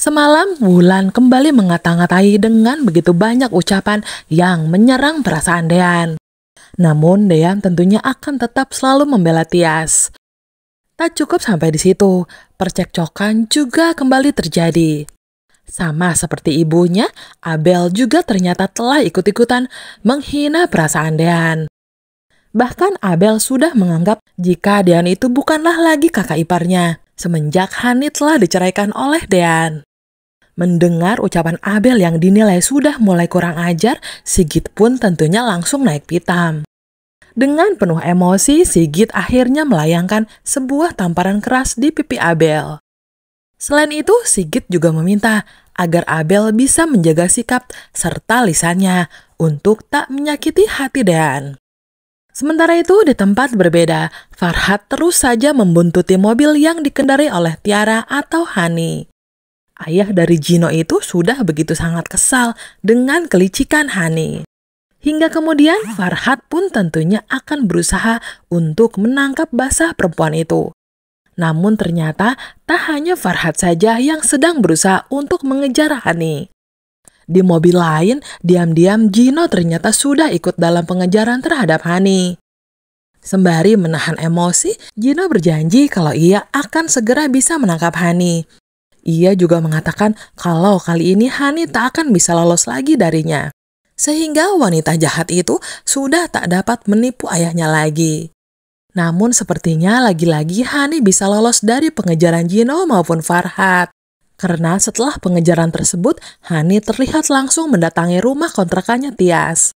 Semalam, Wulan kembali mengata-ngatai dengan begitu banyak ucapan yang menyerang perasaan Dean. Namun, Dean tentunya akan tetap selalu membela Tias. Tak cukup sampai di situ, percekcokan juga kembali terjadi. Sama seperti ibunya, Abel juga ternyata telah ikut-ikutan menghina perasaan Dean. Bahkan Abel sudah menganggap jika Dean itu bukanlah lagi kakak iparnya, semenjak Hani telah diceraikan oleh Dean. Mendengar ucapan Abel yang dinilai sudah mulai kurang ajar, Sigit pun tentunya langsung naik pitam. Dengan penuh emosi, Sigit akhirnya melayangkan sebuah tamparan keras di pipi Abel. Selain itu, Sigit juga meminta agar Abel bisa menjaga sikap serta lisannya untuk tak menyakiti hati Dean. Sementara itu, di tempat berbeda, Farhat terus saja membuntuti mobil yang dikendarai oleh Tiara atau Hani. Ayah dari Gino itu sudah begitu sangat kesal dengan kelicikan Hani. Hingga kemudian Farhat pun tentunya akan berusaha untuk menangkap basah perempuan itu. Namun ternyata tak hanya Farhat saja yang sedang berusaha untuk mengejar Hani. Di mobil lain, diam-diam Gino ternyata sudah ikut dalam pengejaran terhadap Hani. Sembari menahan emosi, Gino berjanji kalau ia akan segera bisa menangkap Hani. Ia juga mengatakan kalau kali ini Hani tak akan bisa lolos lagi darinya. Sehingga wanita jahat itu sudah tak dapat menipu ayahnya lagi. Namun sepertinya lagi-lagi Hani bisa lolos dari pengejaran Gino maupun Farhat. Karena setelah pengejaran tersebut, Hani terlihat langsung mendatangi rumah kontrakannya Tias.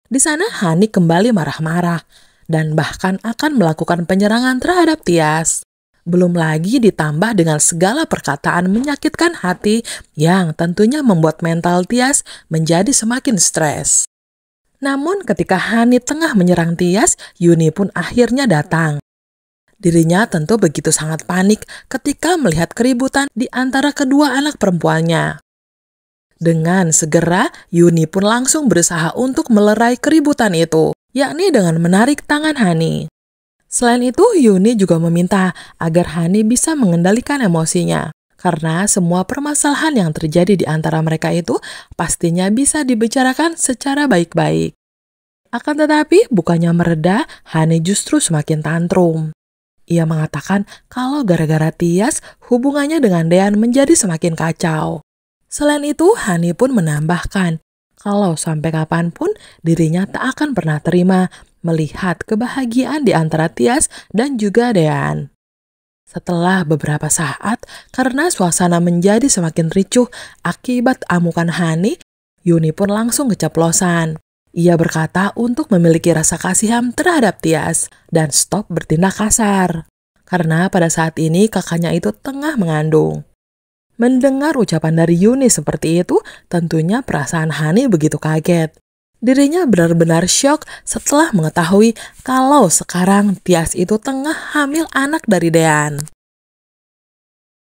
Di sana Hani kembali marah-marah dan bahkan akan melakukan penyerangan terhadap Tias. Belum lagi ditambah dengan segala perkataan menyakitkan hati yang tentunya membuat mental Tias menjadi semakin stres. Namun ketika Hani tengah menyerang Tias, Yuni pun akhirnya datang. Dirinya tentu begitu sangat panik ketika melihat keributan di antara kedua anak perempuannya. Dengan segera, Yuni pun langsung berusaha untuk melerai keributan itu, yakni dengan menarik tangan Hani. Selain itu, Yuni juga meminta agar Hani bisa mengendalikan emosinya, karena semua permasalahan yang terjadi di antara mereka itu pastinya bisa dibicarakan secara baik-baik. Akan tetapi, bukannya mereda, Hani justru semakin tantrum. Ia mengatakan kalau gara-gara Tias, hubungannya dengan Dean menjadi semakin kacau. Selain itu, Hani pun menambahkan kalau sampai kapanpun dirinya tak akan pernah terima melihat kebahagiaan di antara Tias dan juga Dean. Setelah beberapa saat, karena suasana menjadi semakin ricuh akibat amukan Hani, Yuni pun langsung keceplosan. Ia berkata untuk memiliki rasa kasihan terhadap Tias dan stop bertindak kasar. Karena pada saat ini kakaknya itu tengah mengandung. Mendengar ucapan dari Yuni seperti itu, tentunya perasaan Hani begitu kaget. Dirinya benar-benar syok setelah mengetahui kalau sekarang Tias itu tengah hamil anak dari Dean.